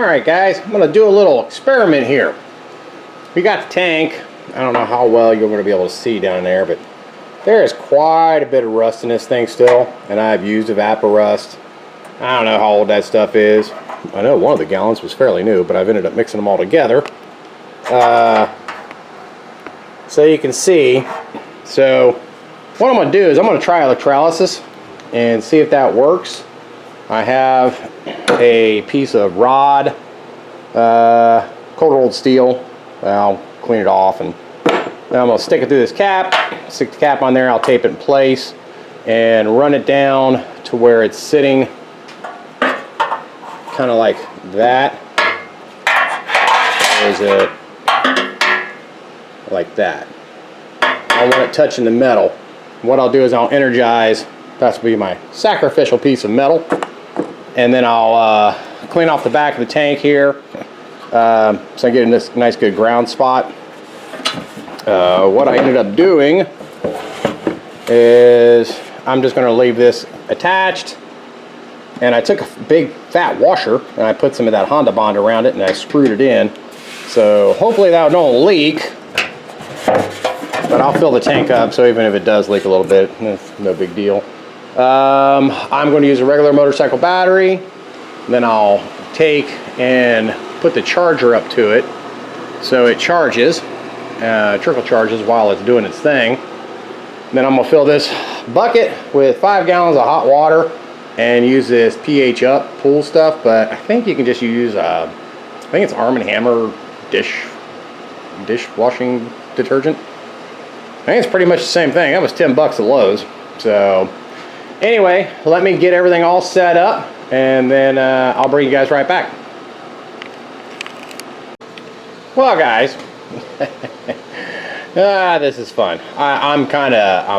Alright guys, I'm going to do a little experiment here. We got the tank. I don't know how well you're going to be able to see down there, but there is quite a bit of rust in this thing still, and I've used Evaporust. I don't know how old that stuff is. I know one of the gallons was fairly new, but I've ended up mixing them all together. So you can see. So what I'm going to do is I'm going to try electrolysis and see if that works. I have a piece of rod, cold rolled steel. I'll clean it off, and then I'm going to stick it through this cap, stick the cap on there, I'll tape it in place and run it down to where it's sitting kind of like that. Or is it like that? I want it touching the metal. What I'll do is I'll energize, that's will be my sacrificial piece of metal, and then I'll clean off the back of the tank here, so I get in this nice good ground spot. What I ended up doing is I'm just going to leave this attached, and I took a big fat washer and I put some of that Honda Bond around it and I screwed it in, so hopefully that don't leak. But I'll fill the tank up, so even if it does leak a little bit, it's no big deal. I'm going to use a regular motorcycle battery. Then I'll take and put the charger up to it so it charges, trickle charges while it's doing its thing. Then I'm going to fill this bucket with 5 gallons of hot water and use this pH up pool stuff, but I think you can just use, I think it's Arm & Hammer dishwashing detergent. I think it's pretty much the same thing. That was 10 bucks at Lowe's. So anyway, let me get everything all set up, and then I'll bring you guys right back. Well guys, this is fun. I'm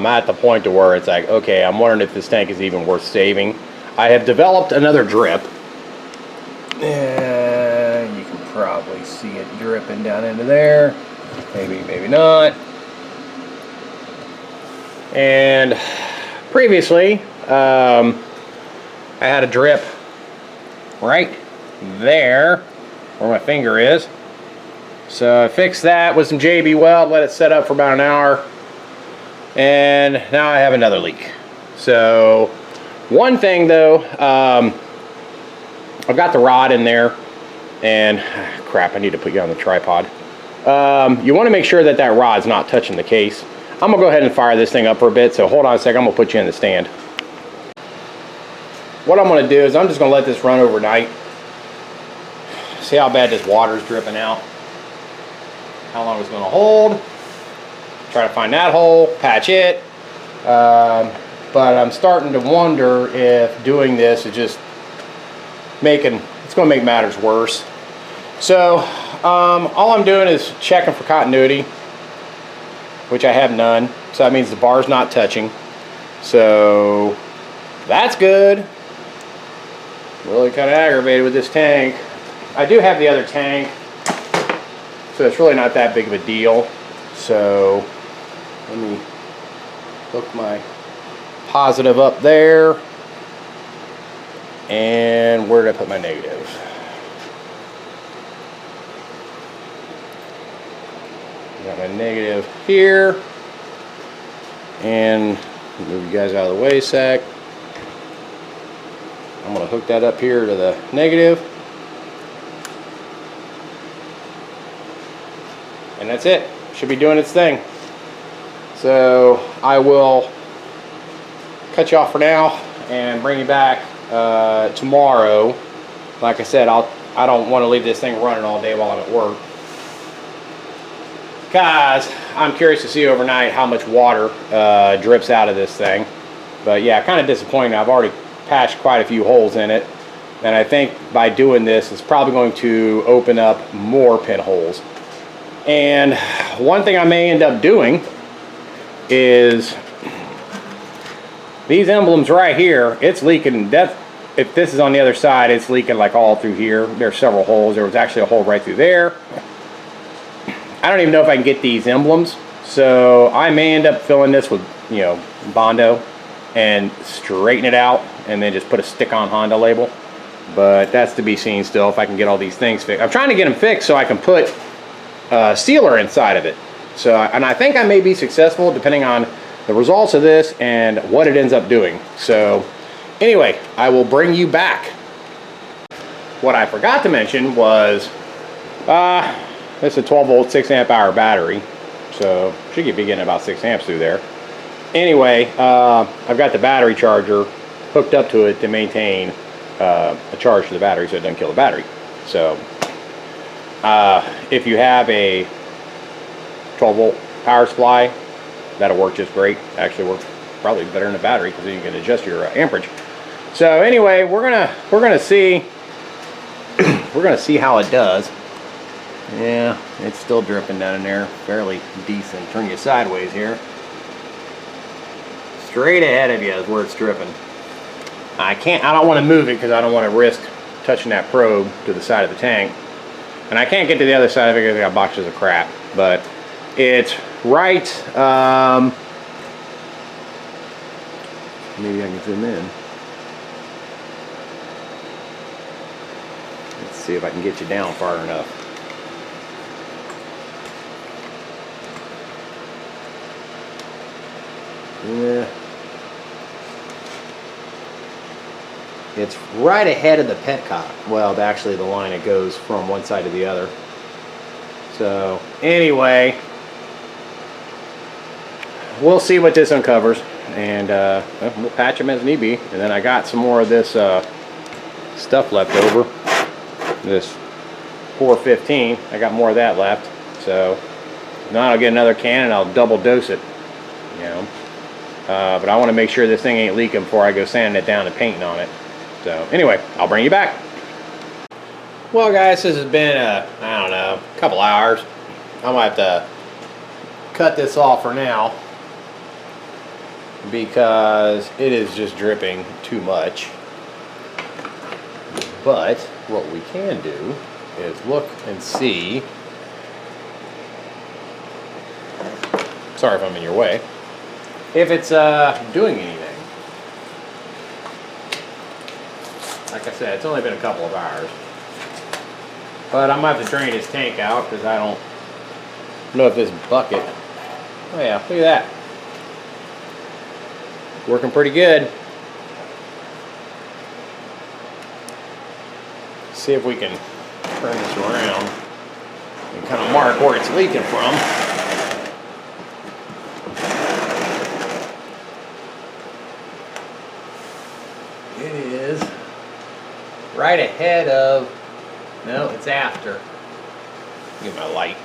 at the point to where it's like, okay, I'm wondering if this tank is even worth saving. I have developed another drip. You can probably see it dripping down into there. Maybe, maybe not. And previously, I had a drip right there where my finger is. So I fixed that with some JB Weld, let it set up for about an hour, and now I have another leak. So one thing though, I've got the rod in there, and crap, I need to put you on the tripod. You want to make sure that that rod's not touching the case. I'm going to go ahead and fire this thing up for a bit, so hold on a second, I'm going to put you in the stand. What I'm going to do is I'm just going to let this run overnight. See how bad this water's dripping out. How long it's going to hold. Try to find that hole, patch it. But I'm starting to wonder if doing this is just it's going to make matters worse. So all I'm doing is checking for continuity, which I have none, so that means the bar's not touching. So that's good. Really kind of aggravated with this tank. I do have the other tank, so it's really not that big of a deal. So let me hook my positive up there. And where did I put my negative? Got my negative here, and move you guys out of the way a sec. I'm going to hook that up here to the negative, and that's it. Should be doing its thing. So I will cut you off for now and bring you back tomorrow. Like I said, I don't want to leave this thing running all day while I'm at work, because I'm curious to see overnight how much water drips out of this thing. But yeah, kind of disappointing. I've already patched quite a few holes in it, and I think by doing this it's probably going to open up more pinholes. And one thing I may end up doing is these emblems right here, it's leaking. If this is on the other side, it's leaking like all through here. There's several holes. There was actually a hole right through there. I don't even know if I can get these emblems, so I may end up filling this with, Bondo and straighten it out, and then just put a stick-on Honda label. but that's to be seen still if I can get all these things fixed. I'm trying to get them fixed so I can put sealer inside of it. So, and I think I may be successful depending on the results of this and what it ends up doing. So anyway, I will bring you back. What I forgot to mention was it's a 12 volt 6 amp hour battery, so should be getting about 6 amps through there. Anyway, I've got the battery charger hooked up to it to maintain a charge to the battery so it doesn't kill the battery. So if you have a 12 volt power supply, that'll work just great. Actually works probably better than the battery because you can adjust your amperage. So anyway, we're gonna see how it does. Yeah, it's still dripping down in there, fairly decent. Turn you sideways here. Straight ahead of you is where it's dripping. I don't want to move it because I don't want to risk touching that probe to the side of the tank. And I can't get to the other side of it because I got boxes of crap. But it's right, maybe I can zoom in. Let's see if I can get you down far enough. Yeah. It's right ahead of the petcock. Well, actually the line it goes from one side to the other. So anyway, we'll see what this uncovers, and we'll patch them as need be. And then I got some more of this stuff left over. This 415. I got more of that left. So now I'll get another can and I'll double dose it. You know. But I want to make sure this thing ain't leaking before I go sanding it down and painting on it. So anyway, I'll bring you back. Well guys, this has been I don't know, a couple hours. I might have to cut this off for now because it is just dripping too much. But what we can do is look and see. Sorry if I'm in your way. If it's doing anything. Like I said, it's only been a couple of hours. But I might have to drain this tank out because I don't know if this bucket. Oh yeah, look at that. Working pretty good. See if we can turn this around and kind of mark where it's leaking from. It is right ahead of, no, it's after. Get my light.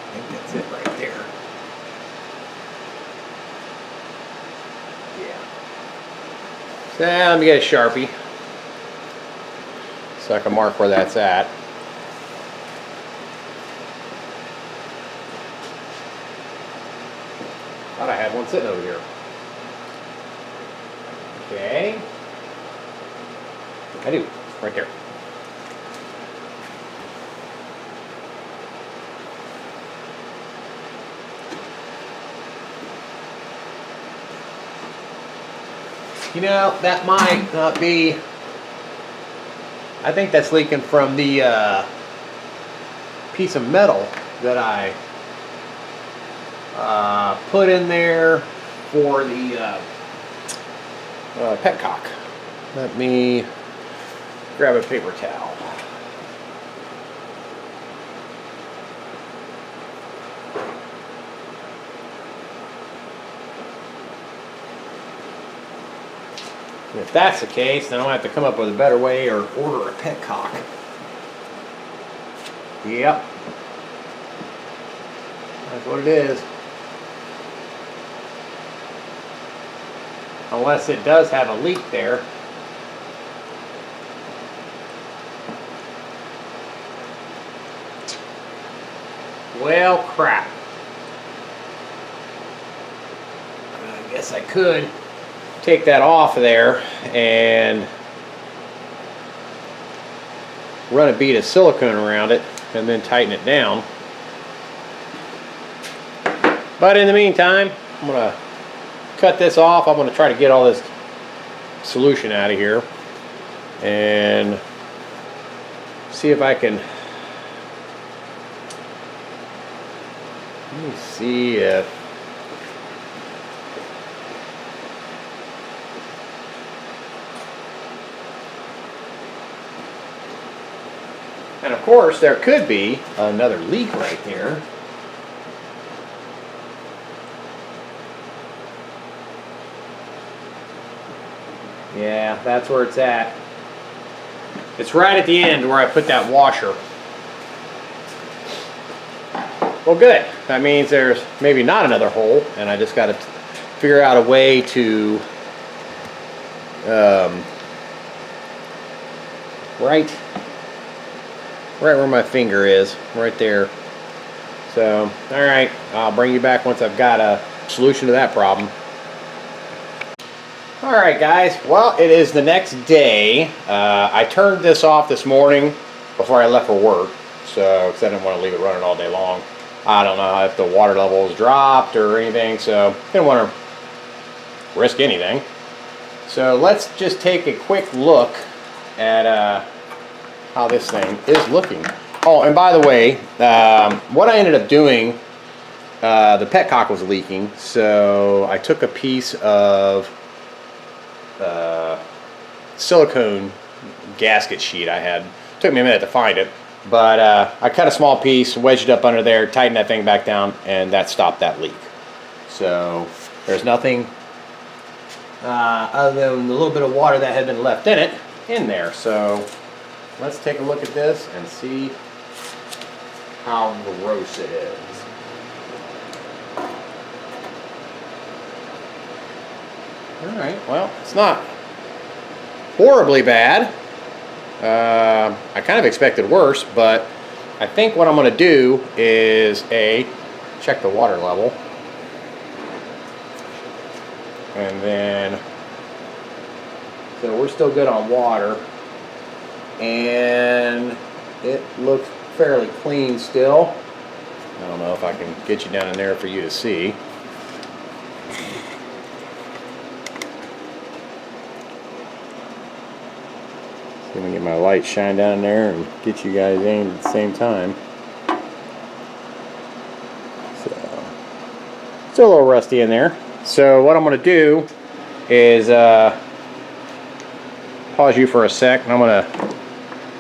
I think that's it right there. Yeah. So let me get a Sharpie so I can mark where that's at. Thought I had one sitting over here. Okay. I do, right there. You know, that might not be, I think that's leaking from the piece of metal that I put in there for the petcock. Let me grab a paper towel. If that's the case, then I'll have to come up with a better way or order a petcock. Yep. That's what it is. Unless it does have a leak there. Well, crap. I guess I could take that off of there and run a bead of silicone around it. and then tighten it down. But in the meantime, I'm going to cut this off. I'm going to try to get all this solution out of here and see if I can, let me see if, and of course there could be another leak right here. Yeah, that's where it's at. It's right at the end where I put that washer. Well, good. That means there's maybe not another hole, and I just got to figure out a way to right where my finger is, right there. So, all right, I'll bring you back once I've got a solution to that problem. Alright guys, well, it is the next day. I turned this off this morning before I left for work, so because I didn't want to leave it running all day long. I don't know if the water level has dropped or anything, so I didn't want to risk anything. So let's just take a quick look at how this thing is looking. Oh, and by the way, what I ended up doing, the petcock was leaking, so I took a piece of silicone gasket sheet I had. Took me a minute to find it, but I cut a small piece, wedged it up under there, tightened that thing back down, and that stopped that leak. So there's nothing other than the little bit of water that had been left in it in there. So let's take a look at this and see how gross it is. Alright, well, it's not horribly bad. I kind of expected worse, but I think what I'm going to do is check the water level. And then, so we're still good on water. And it looks fairly clean still. I don't know if I can get you down in there for you to see. Let me get my light shine down there and get you guys aimed at the same time. So, still a little rusty in there. So what I'm going to do is pause you for a sec, and I'm going to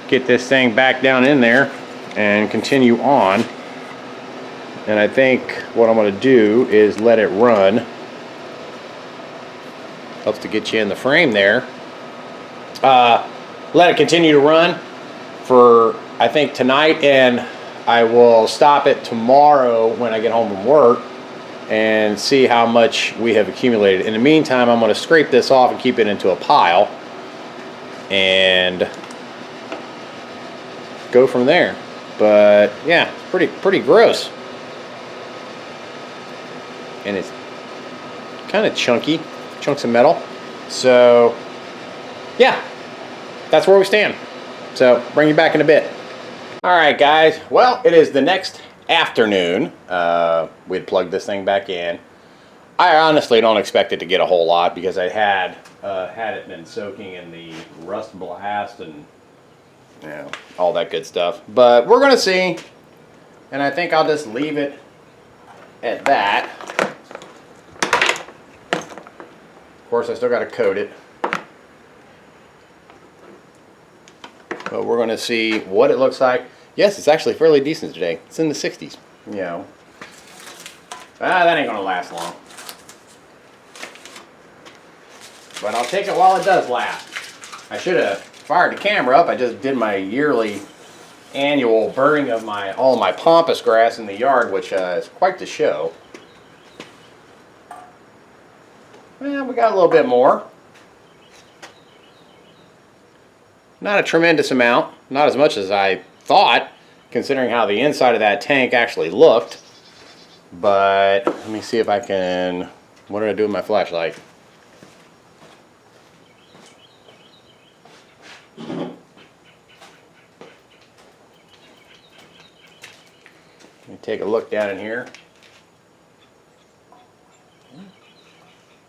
get this thing back down in there and continue on. And I think what I'm going to do is let it run. Helps to get you in the frame there. Let it continue to run for, I think, tonight, and I will stop it tomorrow when I get home from work and see how much we have accumulated. In the meantime, I'm going to scrape this off and keep it into a pile and go from there. But yeah, pretty gross, and it's kind of chunky, chunks of metal. So yeah, that's where we stand. So bring you back in a bit. All right, guys. Well, it is the next afternoon. We'd plugged this thing back in. I honestly don't expect it to get a whole lot because I had it been soaking in the rust blast and all that good stuff. But we're gonna see, and I think I'll just leave it at that. Of course, I still got to coat it. But we're going to see what it looks like. Yes, it's actually fairly decent today. It's in the 60s. That ain't going to last long. But I'll take it while it does last. I should have fired the camera up. I just did my yearly annual burning of all my pampas grass in the yard, which is quite the show. Well, we got a little bit more. Not a tremendous amount, not as much as I thought, considering how the inside of that tank actually looked. But let me see if I can, what did I do with my flashlight? take a look down in here.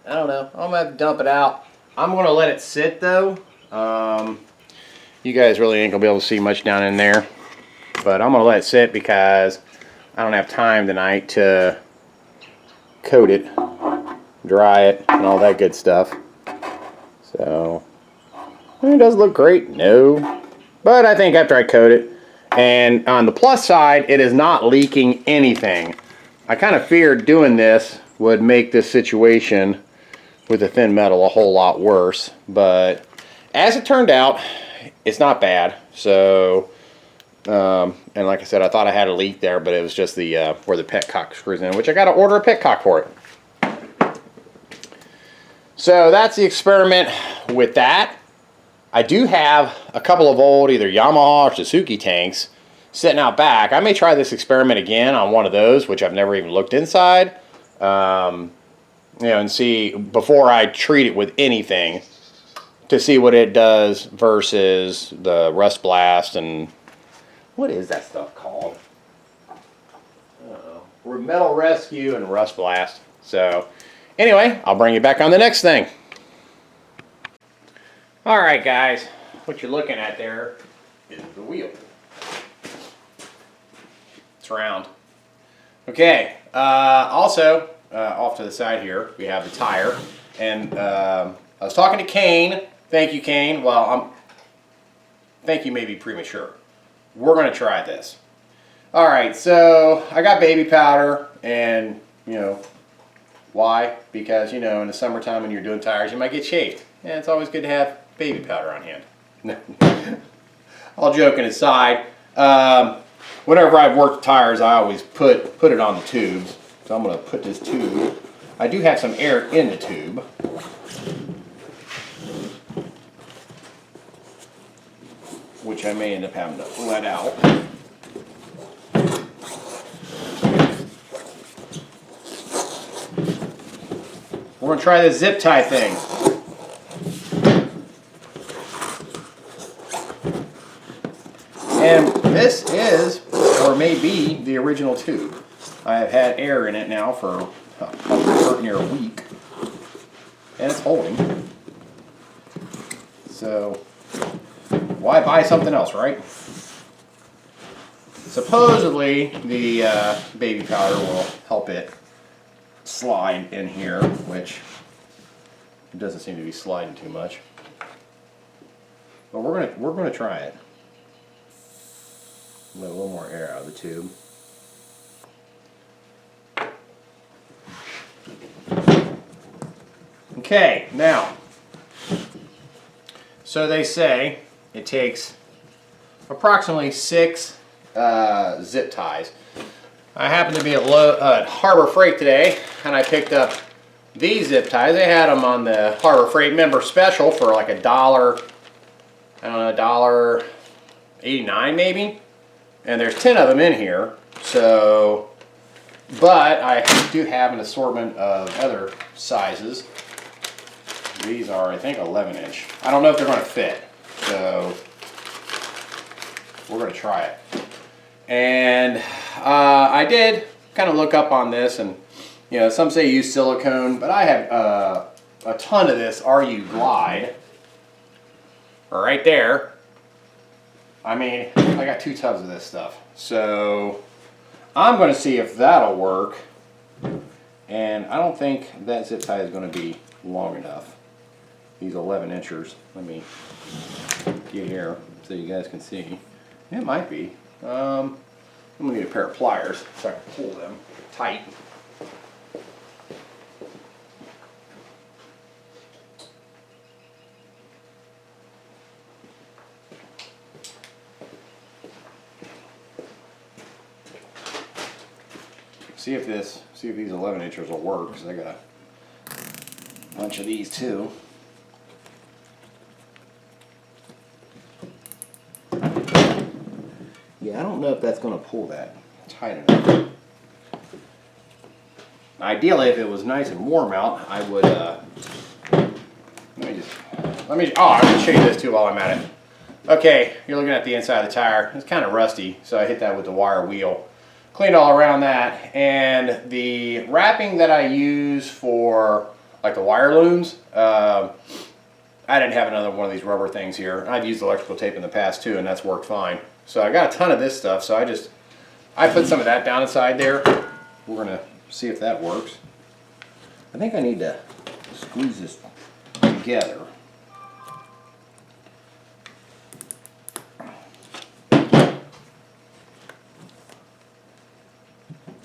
I don't know. I'm gonna have to dump it out. I'm gonna let it sit though. You guys really ain't gonna be able to see much down in there, but I'm gonna let it sit because I don't have time tonight to coat it, dry it, and all that good stuff. So it doesn't look great, no, but I think after I coat it, and on the plus side, it is not leaking anything. I kind of feared doing this would make this situation with the thin metal a whole lot worse, but as it turned out, it's not bad. So and like I said, I thought I had a leak there, but it was just the where the petcock screws in, which I got to order a petcock for it. So that's the experiment with that. I do have a couple of old either Yamaha or Suzuki tanks sitting out back. I may try this experiment again on one of those, which I've never even looked inside. You know, and see before I treat it with anything to see what it does versus the Rust Blast and what is that stuff called? Metal Rescue and Rust Blast. So anyway, I'll bring you back on the next thing. All right, guys, what you're looking at there is the wheel. It's round. Okay. Also. Off to the side here, we have the tire, and I was talking to Kane. Thank you, Kane. Well, thank you may be premature. We're going to try this. All right, so I got baby powder, and you know why? Because you know in the summertime when you're doing tires, you might get chafed, and it's always good to have baby powder on hand. All joking aside, whenever I've worked tires, I always put it on the tubes. So I'm going to put this tube. I do have some air in the tube. Which I may end up having to let out. We're going to try this zip tie thing. And this is, or may be, the original tube. I have had air in it now for near a week, and it's holding. So, why buy something else, right? Supposedly, the baby powder will help it slide in here, which it doesn't seem to be sliding too much. But we're gonna try it. Let a little more air out of the tube. Okay, now, so they say it takes approximately 6 zip ties. I happened to be at Harbor Freight today, and I picked up these zip ties. They had them on the Harbor Freight member special for like $1, I don't know, $1.89 maybe. And there's 10 of them in here, so, but I do have an assortment of other sizes. These are, I think, 11-inch. I don't know if they're going to fit, so we're going to try it. And I did kind of look up on this, and you know, some say use silicone, but I have a ton of this RU Glide right there. I mean, I got 2 tubs of this stuff, so I'm going to see if that'll work. And I don't think that zip tie is going to be long enough. These 11-inchers. Let me get here so you guys can see. It might be. I'm going to need a pair of pliers so I can pull them tight. See if these 11-inchers will work, because I got a bunch of these too. Yeah, I don't know if that's going to pull that tight enough. Ideally, if it was nice and warm out, I would, I'm going to show you this too while I'm at it. Okay, you're looking at the inside of the tire. It's kind of rusty, so I hit that with the wire wheel. cleaned all around that. And the wrapping that I use for like the wire looms, I didn't have another one of these rubber things here. I've used electrical tape in the past too, and that's worked fine. So I got a ton of this stuff, so I put some of that down inside there. We're gonna see if that works. I think I need to squeeze this together.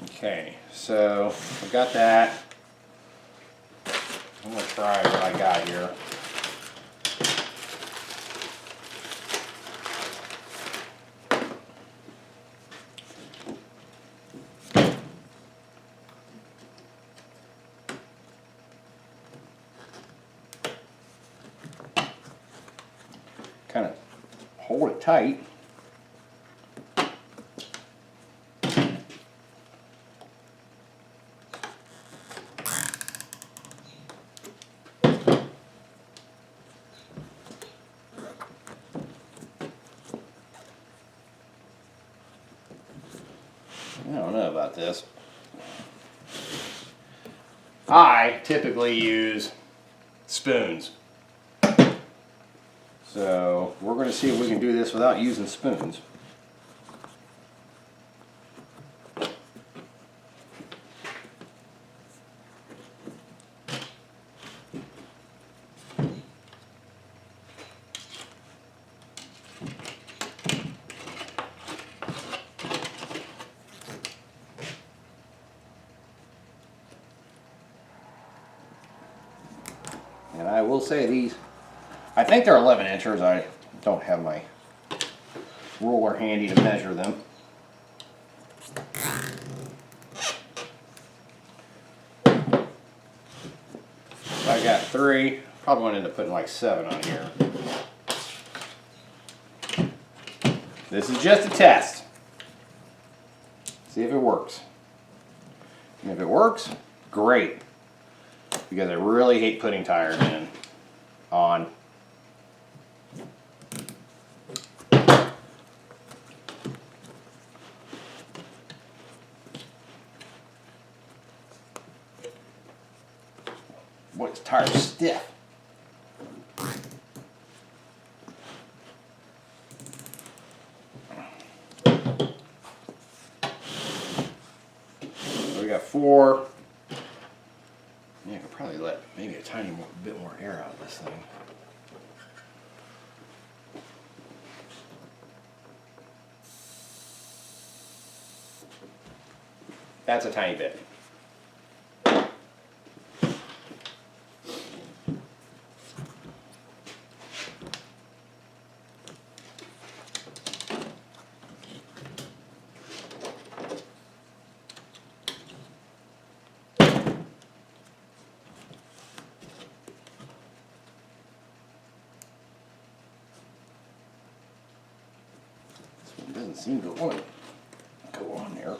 Okay, so I got that. I'm gonna try what I got here. Kind of hold it tight. I don't know about this. I typically use spoons. So we're going to see if we can do this without using spoons. And I will say these, I think they're 11 inchers. I don't have my ruler handy to measure them. So I got 3. Probably want to end up putting like 7 on here. This is just a test. See if it works. And if it works, great. Because I really hate putting tires on. Boy, this tire's stiff. So we got 4. Yeah, I could probably let maybe a tiny bit more air out of this thing. That's a tiny bit. It doesn't seem to want to go on there.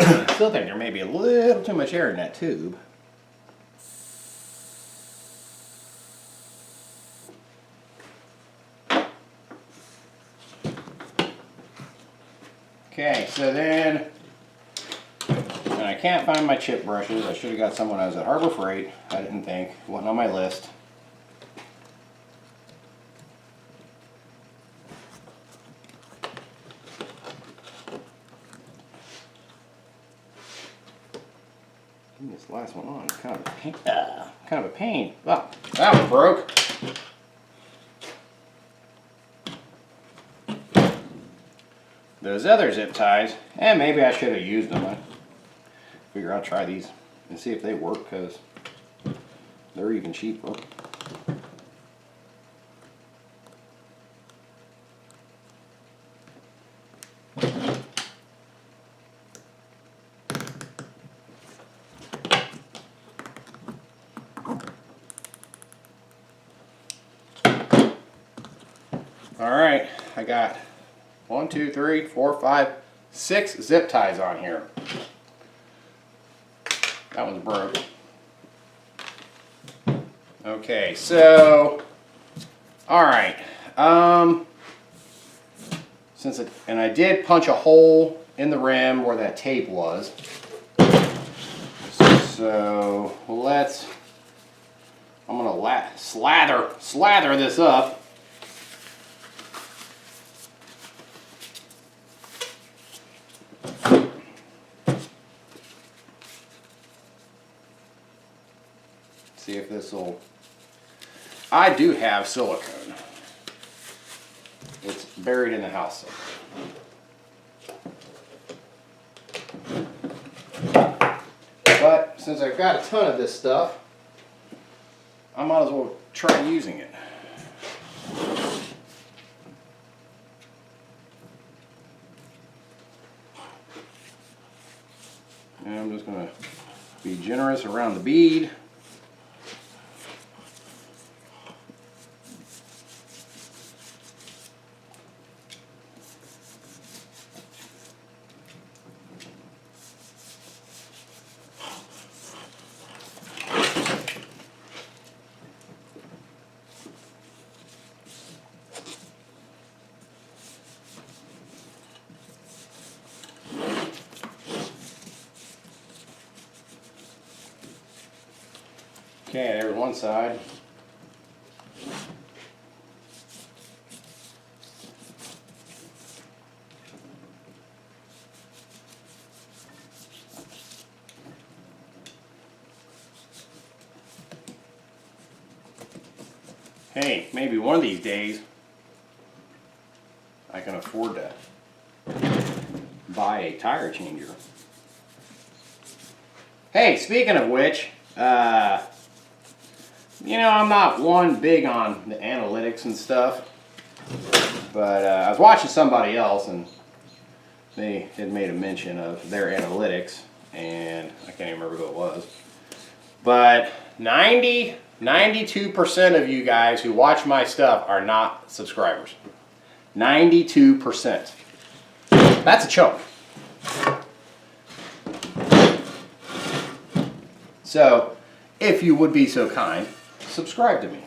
I still think there may be a little too much air in that tube. Okay, so then, and I can't find my chip brushes. I should have got some when I was at Harbor Freight. I didn't think. It wasn't on my list. This last one on is kind of a pain. Kind of a pain. Oh, that one broke. those other zip ties, and maybe I should have used them. I figure I'll try these and see if they work, because they're even cheaper. Alright, I got 1, 2, 3, 4, 5, 6 zip ties on here. That one's broke. Okay, so, alright, and I did punch a hole in the rim where that tape was. So, I'm gonna slather this up. See if this will. I do have silicone. It's buried in the house somewhere. But since I've got a ton of this stuff, I might as well try using it. And I'm just going to be generous around the bead. Okay, there's one side. Hey, maybe one of these days I can afford to buy a tire changer. Hey, speaking of which, you know, I'm not one big on the analytics and stuff, but I was watching somebody else and they had made a mention of their analytics, and I can't even remember who it was, but 92% of you guys who watch my stuff are not subscribers. 92%. That's a chunk. So, if you would be so kind, subscribe to me.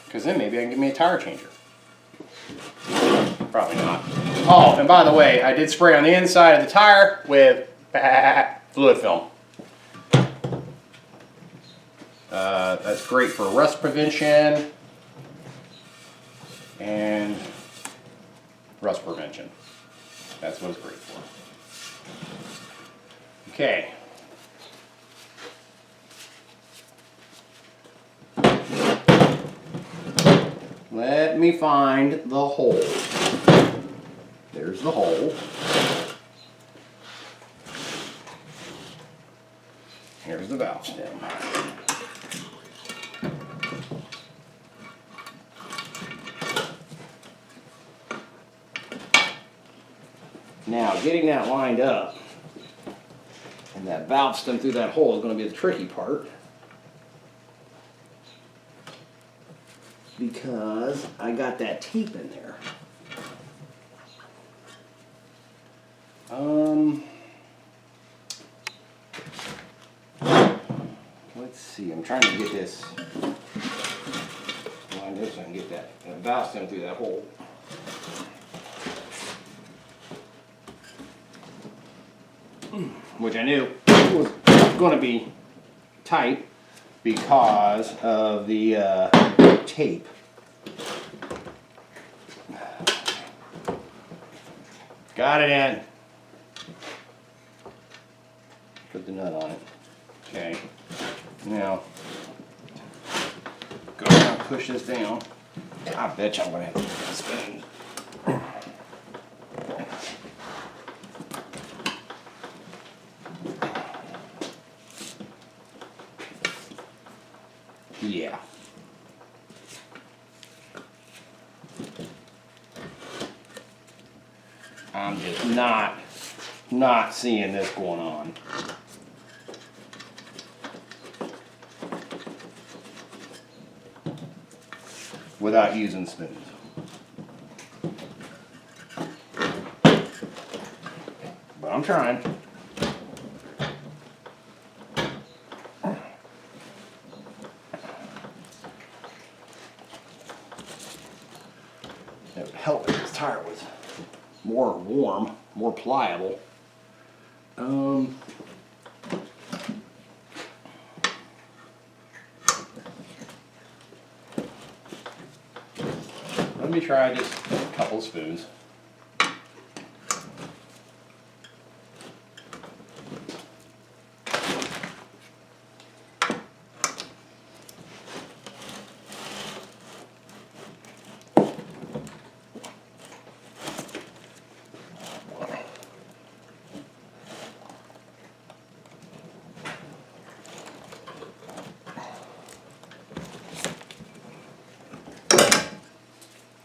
Because then maybe I can get me a tire changer. Probably not. Oh, and by the way, I did spray on the inside of the tire with fluid film. That's great for rust prevention and rust prevention. That's what it's great for. Okay. Let me find the hole. There's the hole. Here's the valve stem. Now, getting that lined up and that valve stem through that hole is going to be the tricky part, because I got that tape in there. Let's see, I'm trying to get this lined up so I can get that valve stem through that hole. Which I knew was going to be tight because of the tape. Got it in. Put the nut on it. Okay. Now, go ahead and push this down. I bet you I'm gonna have to get a spoon. Yeah. I'm just not seeing this going on. Without using spoons. But I'm trying. It would help if this tire was more warm, more pliable. Let me try just a couple of spoons.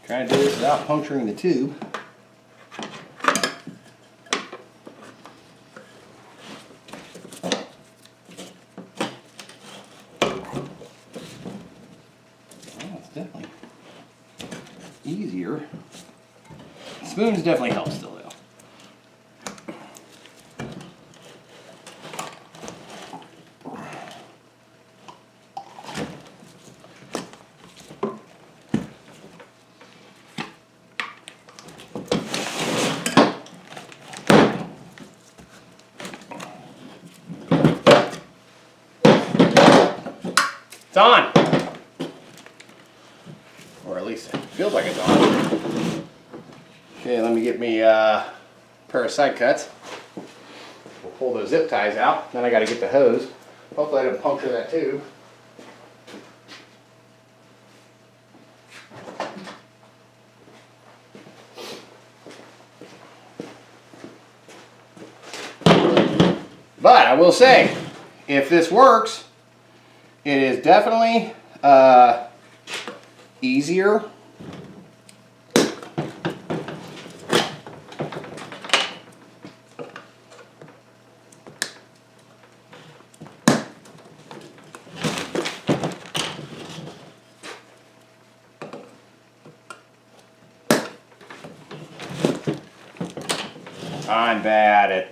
Trying to do this without puncturing the tube. Well, it's definitely easier. Spoons definitely help still though. It's on! Or at least it feels like it's on. Okay, let me get me a pair of side cuts. We'll pull those zip ties out. Then I gotta get the hose. Hopefully I don't puncture that tube. But I will say, if this works, it is definitely easier. I'm bad at,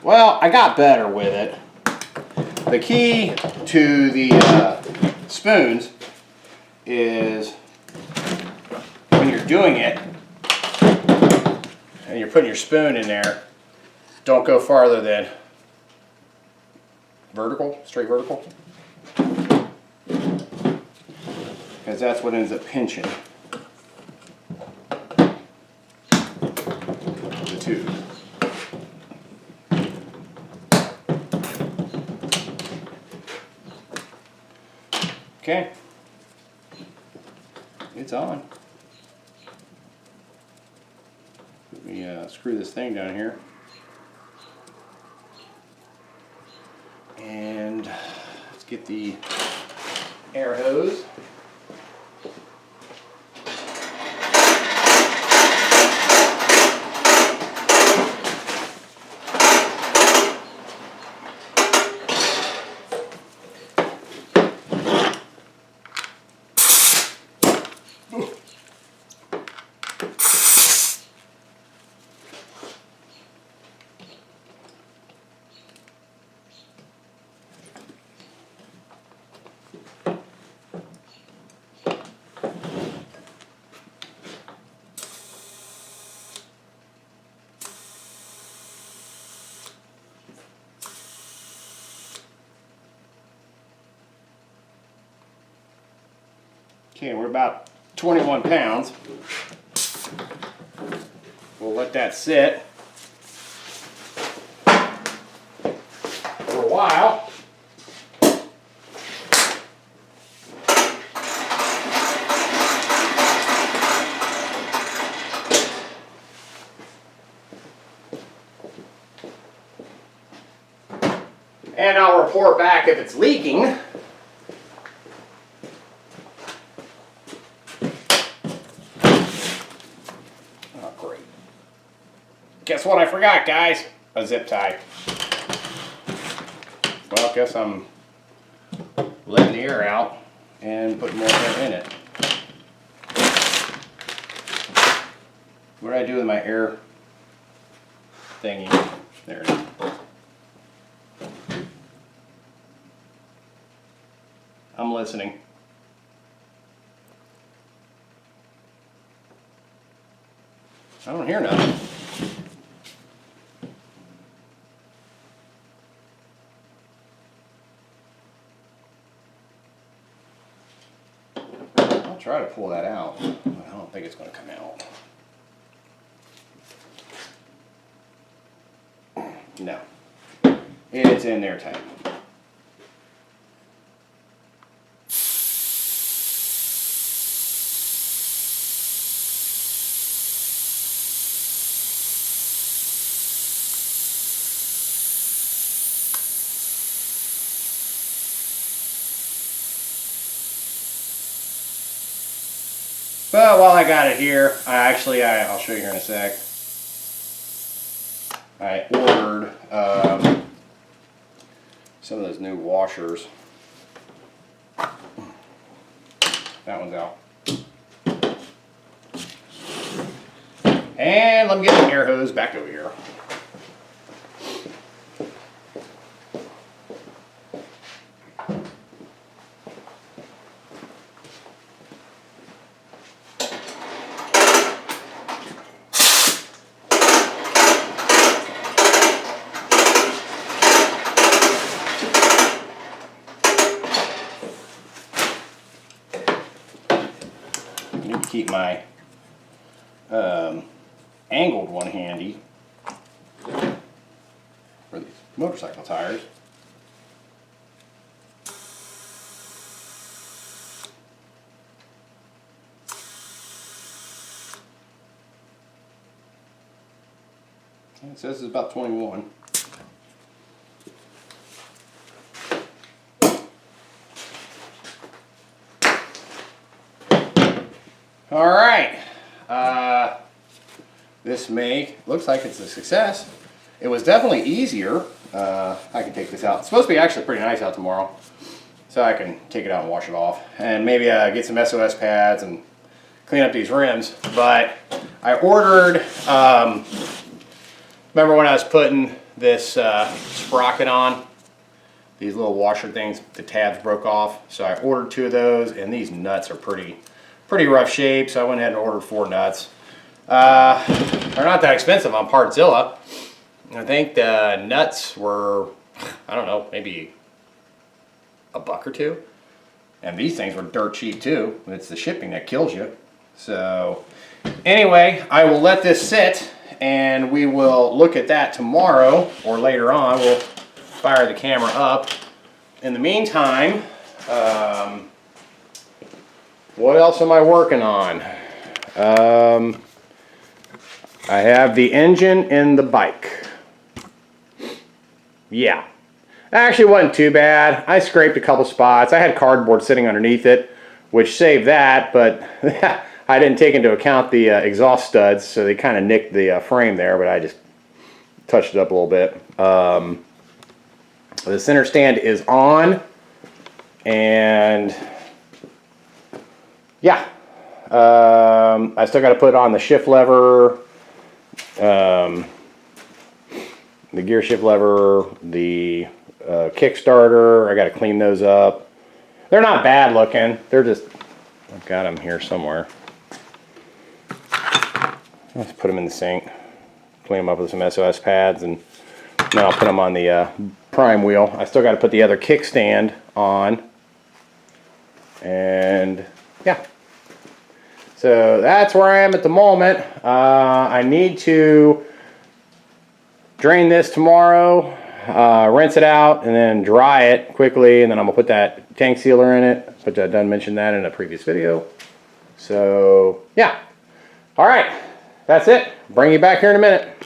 well, I got better with it. The key to the spoons is when you're doing it and you're putting your spoon in there, don't go farther than vertical, straight vertical, because that's what ends up pinching the tube. Okay, it's on. Let me screw this thing down here. And let's get the air hose. Okay, we're about 21 pounds. We'll let that sit for a while. And I'll report back if it's leaking. Oh, great. Guess what I forgot, guys? A zip tie. Well, I guess I'm letting the air out and putting more air in it. What did I do with my air thingy? There it is. I'm listening. I don't hear nothing. I'll try to pull that out, but I don't think it's going to come out. No. It's in there tight. But while I got it here, I'll show you here in a sec. I ordered some of those new washers. That one's out. And let me get the air hose back over here. Keep my angled one handy for these motorcycle tires. And it says it's about 21. All right, this looks like it's a success. It was definitely easier. I can take this out. It's supposed to be actually pretty nice out tomorrow, so I can take it out and wash it off, and maybe get some SOS pads and clean up these rims. But I ordered, remember when I was putting this sprocket on, these little washer things, the tabs broke off, so I ordered 2 of those, and these nuts are pretty rough shape, so I went ahead and ordered 4 nuts. They're not that expensive on Partzilla. I think the nuts were, I don't know, maybe $1 or $2. And these things were dirt cheap too. It's the shipping that kills you. So anyway, I will let this sit and we will look at that tomorrow or later on. We'll fire the camera up. In the meantime, what else am I working on? I have the engine in the bike. Yeah. Actually wasn't too bad. I scraped a couple spots. I had cardboard sitting underneath it, which saved that, but I didn't take into account the exhaust studs, so they kind of nicked the frame there, but I just touched it up a little bit. The center stand is on, and yeah, I still got to put on the shift lever, the gear shift lever, the Kickstarter. I got to clean those up. They're not bad looking. They're just, I've got them here somewhere. Let's put them in the sink, clean them up with some SOS pads, and then I'll put them on the prime wheel. I still got to put the other kickstand on, and yeah. So that's where I am at the moment. I need to drain this tomorrow, rinse it out, and then dry it quickly, and then I'm going to put that tank sealer in it. But I done mentioned that in a previous video. So yeah. All right. That's it. Bring you back here in a minute.